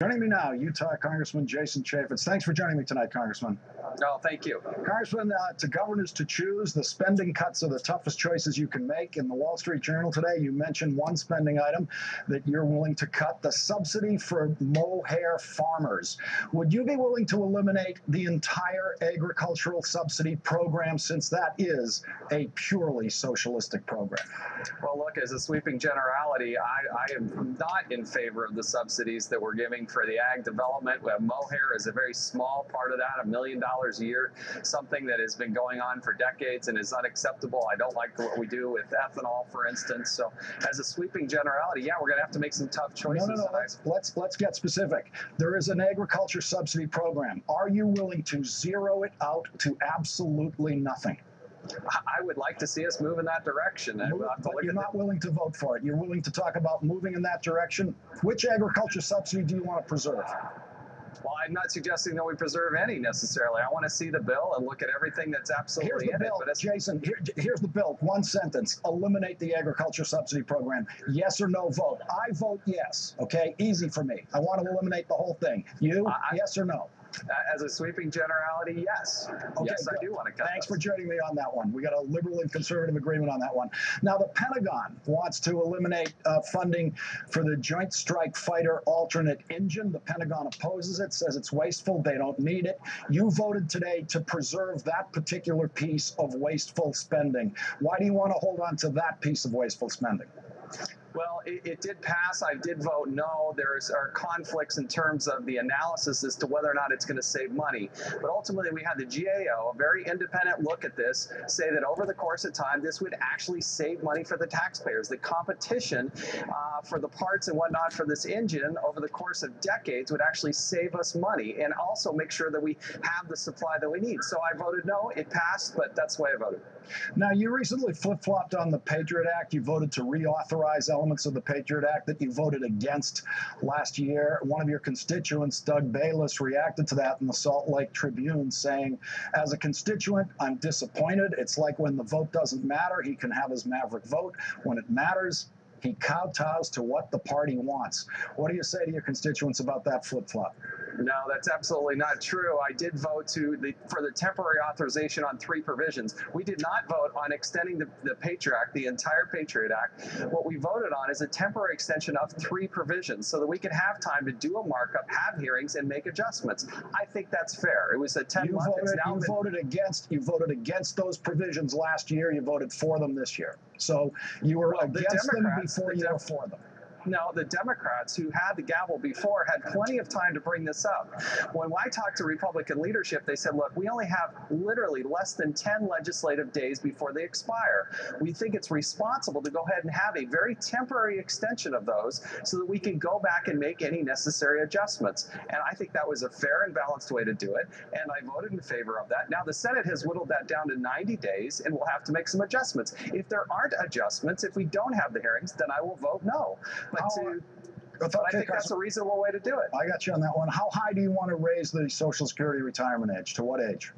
Joining me now, Utah Congressman Jason Chaffetz. Thanks for joining me tonight, Congressman. Oh, thank you. Congressman, to governors to choose, the spending cuts are the toughest choices you can make. In the Wall Street Journal today, you mentioned one spending item that you're willing to cut, the subsidy for mohair farmers. Would you be willing to eliminate the entire agricultural subsidy program, since that is a purely socialistic program? Well, look, as a sweeping generality, I am not in favor of the subsidies that we're giving for the ag development. Mohair is a very small part of that, $1 million a year, something that has been going on for decades and is unacceptable. I don't like what we do with ethanol, for instance. So as a sweeping generality, yeah, we're going to have to make some tough choices. No. Let's get specific. There is an agriculture subsidy program. Are you willing to zero it out to absolutely nothing? I would like to see us move in that direction. But you're not willing to vote for it. You're willing to talk about moving in that direction. Which agriculture subsidy do you want to preserve? Well, I'm not suggesting that we preserve any necessarily. I want to see the bill and look at everything that's absolutely in it. But Jason, here's the bill. One sentence. Eliminate the agriculture subsidy program. Yes or no vote? I vote yes. Okay? Easy for me. I want to eliminate the whole thing. You? Yes or no? As a sweeping generality, yes. Okay, yes, I do want to cut Thanks those. for joining me on that one. We got a liberal and conservative agreement on that one. Now, the Pentagon wants to eliminate funding for the Joint Strike Fighter alternate engine. The Pentagon opposes it, says it's wasteful. They don't need it. You voted today to preserve that particular piece of wasteful spending. Why do you want to hold on to that piece of wasteful spending? Well, it did pass. I did vote no. There are conflicts in terms of the analysis as to whether or not it's going to save money. But ultimately, we had the GAO, a very independent look at this, say that over the course of time, this would actually save money for the taxpayers. The competition for the parts and whatnot for this engine over the course of decades would actually save us money and also make sure that we have the supply that we need. So I voted no. It passed, but that's the way I voted. Now, you recently flip-flopped on the Patriot Act. You voted to reauthorize elements of the Patriot Act that you voted against last year. One of your constituents, Doug Bayless, reacted to that in the Salt Lake Tribune, saying, as a constituent, I'm disappointed. It's like when the vote doesn't matter, he can have his maverick vote. When it matters, he kowtows to what the party wants. What do you say to your constituents about that flip-flop? No, that's absolutely not true. I did vote for the temporary authorization on 3 provisions. We did not vote on extending the Patriot Act, the entire Patriot Act. What we voted on is a temporary extension of 3 provisions so that we could have time to do a markup, have hearings, and make adjustments. I think that's fair. It was a 10-month. You voted against those provisions last year. You voted for them this year. So you were against them before you were for them. No, the Democrats who had the gavel before had plenty of time to bring this up. When I talked to Republican leadership, they said, look, we only have literally less than 10 legislative days before they expire. We think it's responsible to go ahead and have a very temporary extension of those so that we can go back and make any necessary adjustments. And I think that was a fair and balanced way to do it, and I voted in favor of that. Now, the Senate has whittled that down to 90 days, and we'll have to make some adjustments. If there aren't adjustments, if we don't have the hearings, then I will vote no. But I think that's a reasonable way to do it. I got you on that one. How high do you want to raise the Social Security retirement age? To what age?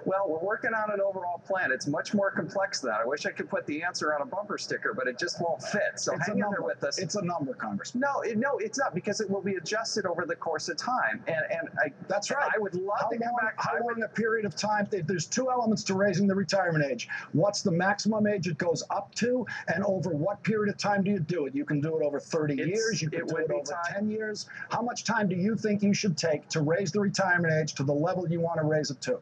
Well, we're working on an overall plan. It's much more complex than that. I wish I could put the answer on a bumper sticker, but it just won't fit. So hang in there with us. It's a number, Congressman. No, it's not, because it will be adjusted over the course of time. That's right. I would love to come back. How long a period of time? There's 2 elements to raising the retirement age. What's the maximum age it goes up to, and over what period of time do you do it? You can do it over 30 years. You can do it over 10 years. How much time do you think you should take to raise the retirement age to the level you want to raise it to?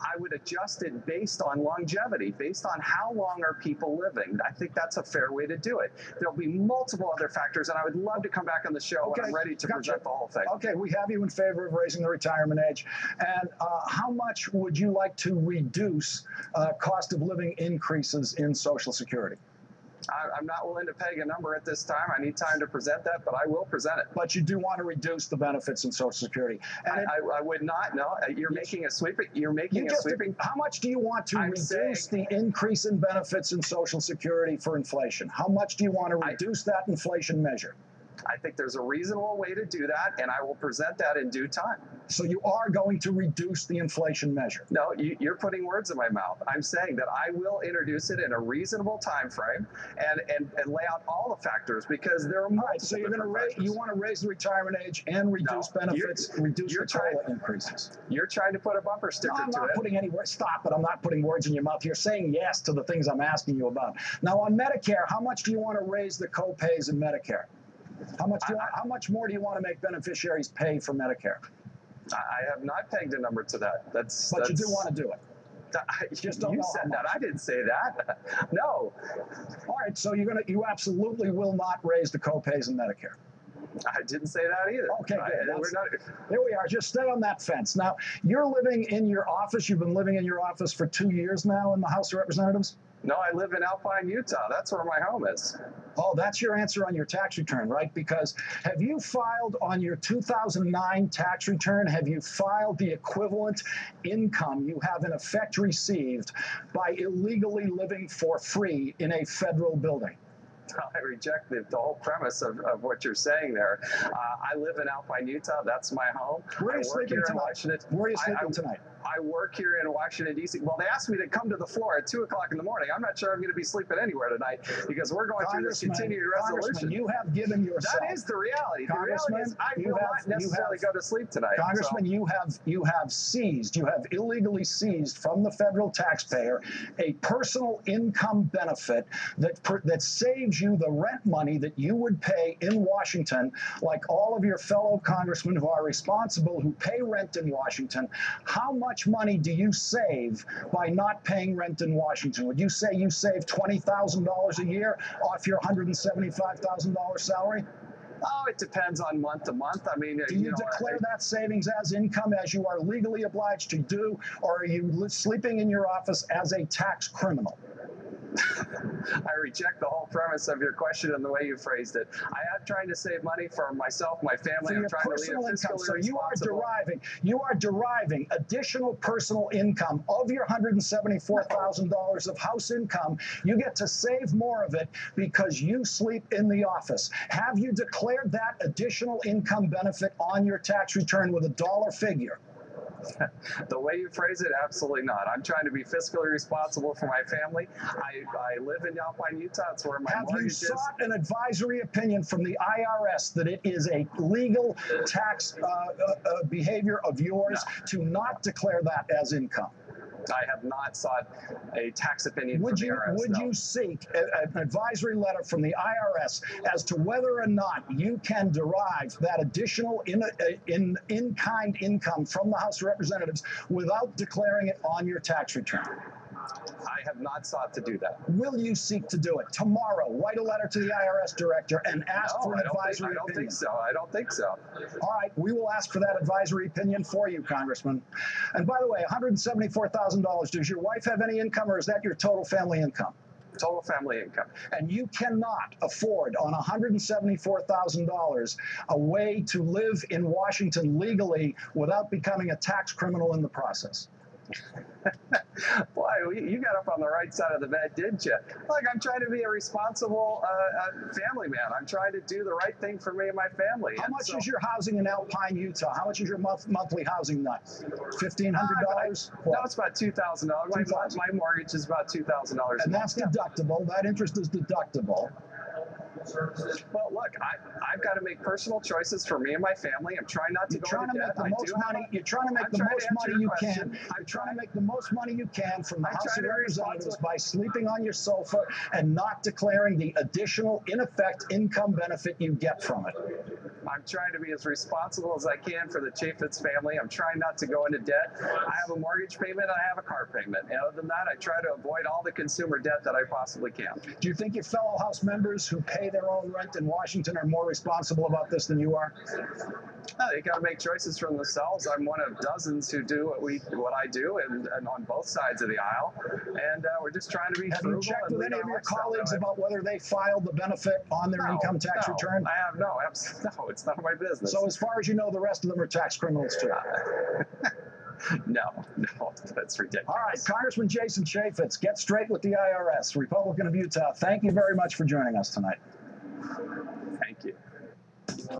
I would adjust it based on longevity, based on how long are people living. I think that's a fair way to do it. There'll be multiple other factors, and I would love to come back on the show when I'm ready to present the whole thing. Okay, we have you in favor of raising the retirement age. And how much would you like to reduce cost of living increases in Social Security? I'm not willing to peg a number at this time. I need time to present that, but I will present it. But you do want to reduce the benefits in Social Security. And I would not. No, you're making a sweeping. You're making a sweeping. How much do you want to reduce the increase in benefits in Social Security for inflation? How much do you want to reduce that inflation measure? I think there's a reasonable way to do that, and I will present that in due time. So you are going to reduce the inflation measure? No, you're putting words in my mouth. I'm saying that I will introduce it in a reasonable time frame and lay out all the factors, because there are multiple. All right, so you're going to you want to raise the retirement age and reduce benefits, reduce the COLA increases. You're trying to put a bumper sticker to it. I'm not putting any words. Stop it. I'm not putting words in your mouth. You're saying yes to the things I'm asking you about. Now, on Medicare, how much do you want to raise the co-pays in Medicare? How much more do you want to make beneficiaries pay for Medicare? I have not pegged a number to that. But you do want to do it. You just don't know said that. I didn't say that. No. All right. So you absolutely will not raise the co-pays in Medicare. I didn't say that either. Okay, good. There we are. Just stay on that fence. Now, you're living in your office. You've been living in your office for 2 years now in the House of Representatives? No, I live in Alpine, Utah. That's where my home is. Oh, that's your answer on your tax return, right? Because have you filed on your 2009 tax return, have you filed the equivalent income you have in effect received by illegally living for free in a federal building? I reject the whole premise of what you're saying there. I live in Alpine, Utah. That's my home. Where are you sleeping tonight? Where are you sleeping tonight? I work here in Washington, D.C. Well, they asked me to come to the floor at 2 o'clock in the morning. I'm not sure I'm going to be sleeping anywhere tonight, because we're going through this continued resolution. You have given yourself. That is the reality. The reality is I will not necessarily go to sleep tonight. Congressman, you have seized, you have illegally seized from the federal taxpayer a personal income benefit that saves you the rent money that you would pay in Washington, like all of your fellow congressmen who are responsible, who pay rent in Washington. How much money do you save by not paying rent in Washington? Would you say you save $20,000 a year off your $175,000 salary? Oh, it depends on month to month. I mean, do you declare that savings as income, as you are legally obliged to do, or are you sleeping in your office as a tax criminal? I reject the whole premise of your question and the way you phrased it. I am trying to save money for myself, my family. I'm trying to lead a fiscally responsible. You are deriving additional personal income of your $174,000 of house income. You get to save more of it because you sleep in the office. Have you declared that additional income benefit on your tax return with a dollar figure? The way you phrase it, absolutely not. I'm trying to be fiscally responsible for my family. I live in Alpine, Utah. It's where my mortgage is. Have you sought an advisory opinion from the IRS that it is a legal tax behavior of yours to not declare that as income? I have not sought a tax opinion from the IRS. Would you seek an advisory letter from the IRS as to whether or not you can derive that additional in-kind income from the House of Representatives without declaring it on your tax return? I have not sought to do that. Will you seek to do it tomorrow? Write a letter to the IRS director and ask for an advisory opinion. I don't think so. I don't think so. All right, we will ask for that advisory opinion for you, Congressman. And by the way, $174,000. Does your wife have any income, or is that your total family income? Total family income. And you cannot afford on $174,000 a way to live in Washington legally without becoming a tax criminal in the process. Boy, you got up on the right side of the bed, didn't you? Look, I'm trying to be a responsible family man. I'm trying to do the right thing for me and my family. How much is your housing in Alpine, Utah? How much is your monthly housing nut? $1,500? No, it's about $2,000. My mortgage is about $2,000. And that's deductible. That interest is deductible. Well, look, I've got to make personal choices for me and my family. I'm trying not to go into debt. You're trying to make the most money you can. You're trying to make the most money you can from the House of Representatives by sleeping on your sofa and not declaring the additional, in effect, income benefit you get from it. I'm trying to be as responsible as I can for the Chaffetz family. I'm trying not to go into debt. I have a mortgage payment and I have a car payment. And other than that, I try to avoid all the consumer debt that I possibly can. Do you think your fellow House members who pay their own rent in Washington are more responsible about this than you are? No, they got to make choices for themselves. I'm one of dozens who do what I do, and on both sides of the aisle. And we're just trying to be frugal. Have you checked with any of your colleagues about whether they filed the benefit on their income tax return? I have no. It's none of my business. So as far as you know, the rest of them are tax criminals too. No, that's ridiculous. All right, Congressman Jason Chaffetz, get straight with the IRS, Republican of Utah. Thank you very much for joining us tonight. Thank you.